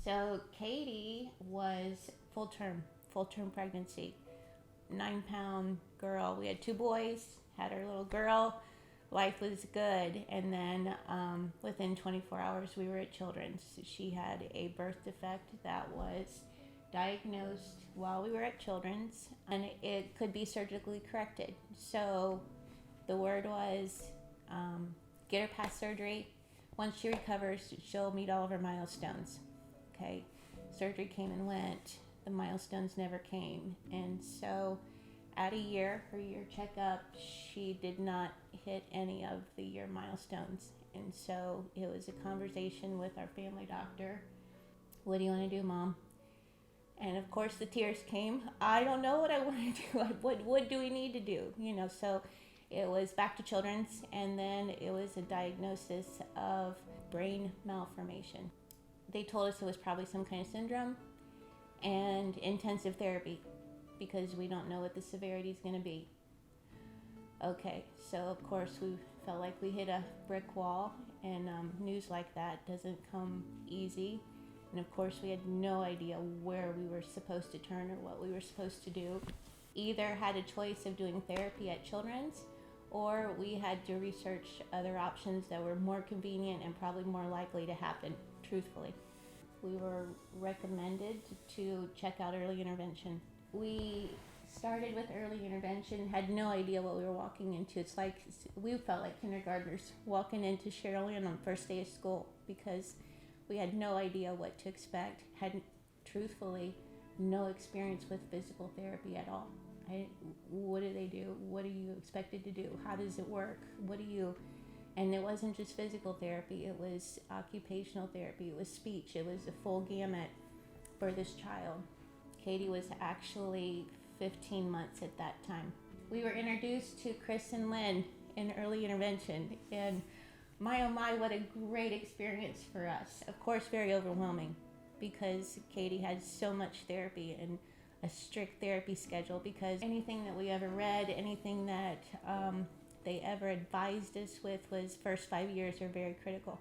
So Cayde was full-term pregnancy, 9-pound girl. We had 2 boys, had our little girl. Life was good, and then within 24 hours we were at Children's. She had a birth defect that was diagnosed while we were at Children's, and it could be surgically corrected. So the word was get her past surgery. Once she recovers, she'll meet all of her milestones. Okay, surgery came and went. The milestones never came, and so at her year checkup, she did not hit any of the year milestones. And so it was a conversation with our family doctor. What do you want to do, Mom? And of course the tears came. I don't know what I want to do. What do we need to do? So it was back to Children's, and then it was a diagnosis of brain malformation. They told us it was probably some kind of syndrome and intensive therapy, because we don't know what the severity is going to be. Okay, so of course we felt like we hit a brick wall, and news like that doesn't come easy. And of course we had no idea where we were supposed to turn or what we were supposed to do. Either had a choice of doing therapy at Children's, or we had to research other options that were more convenient and probably more likely to happen, truthfully. We were recommended to check out early intervention. We started with early intervention, had no idea what we were walking into. It's like we felt like kindergartners walking into Sherilyn on first day of school, because we had no idea what to expect, had truthfully no experience with physical therapy at all. What do they do? What are you expected to do? How does it work? And it wasn't just physical therapy, it was occupational therapy, it was speech, it was the full gamut for this child. Cayde was actually 15 months at that time. We were introduced to Chris and Lynn in early intervention, and my oh my, what a great experience for us. Of course, very overwhelming, because Cayde had so much therapy and a strict therapy schedule, because anything that we ever read, anything that they ever advised us with was first 5 years are very critical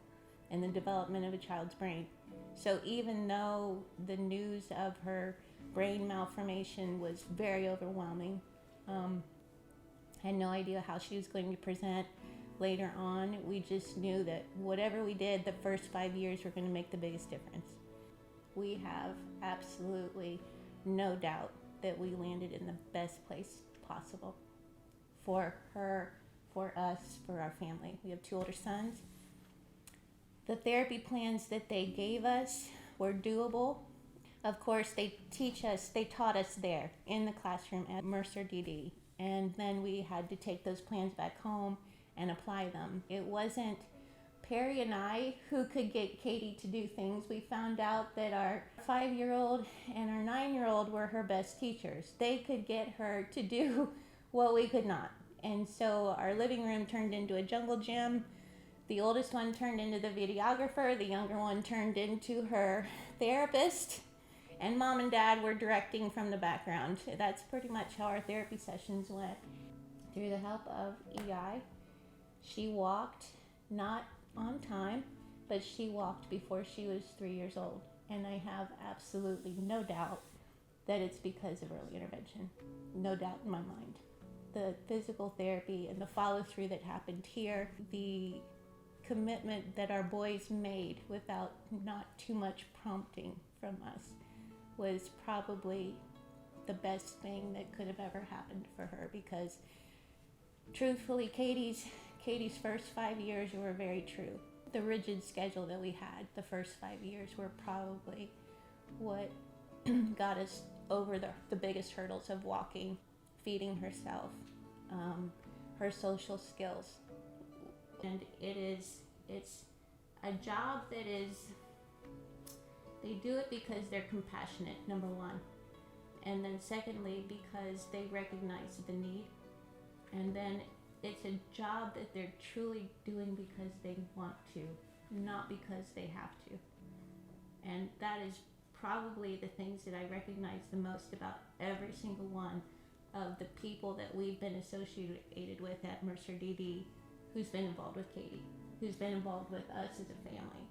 in the development of a child's brain. So even though the news of her brain malformation was very overwhelming, had no idea how she was going to present later on, we just knew that whatever we did, the first 5 years were going to make the biggest difference. We have absolutely no doubt that we landed in the best place possible for her, for us, for our family. We have 2 older sons. The therapy plans that they gave us were doable. Of course, they taught us there in the classroom at Mercer DD, and then we had to take those plans back home and apply them. It wasn't Perry and I who could get Cayde to do things. We found out that our 5-year-old and our 9-year-old were her best teachers. They could get her to do what we could not. And so our living room turned into a jungle gym. The oldest one turned into the videographer. The younger one turned into her therapist. And Mom and Dad were directing from the background. That's pretty much how our therapy sessions went. Through the help of EI, she walked, not on time, but she walked before she was 3 years old. And I have absolutely no doubt that it's because of early intervention. No doubt in my mind. The physical therapy and the follow-through that happened here, the commitment that our boys made without not too much prompting from us, was probably the best thing that could have ever happened for her, because truthfully, Cayde's first 5 years were very true. The rigid schedule that we had the first 5 years were probably what got us over the biggest hurdles of walking, feeding herself, her social skills. And it's a job that is, they do it because they're compassionate, number one. And then secondly, because they recognize the need. And then it's a job that they're truly doing because they want to, not because they have to. And that is probably the things that I recognize the most about every single one of the people that we've been associated with at Mercer DD, who's been involved with Cayde, who's been involved with us as a family.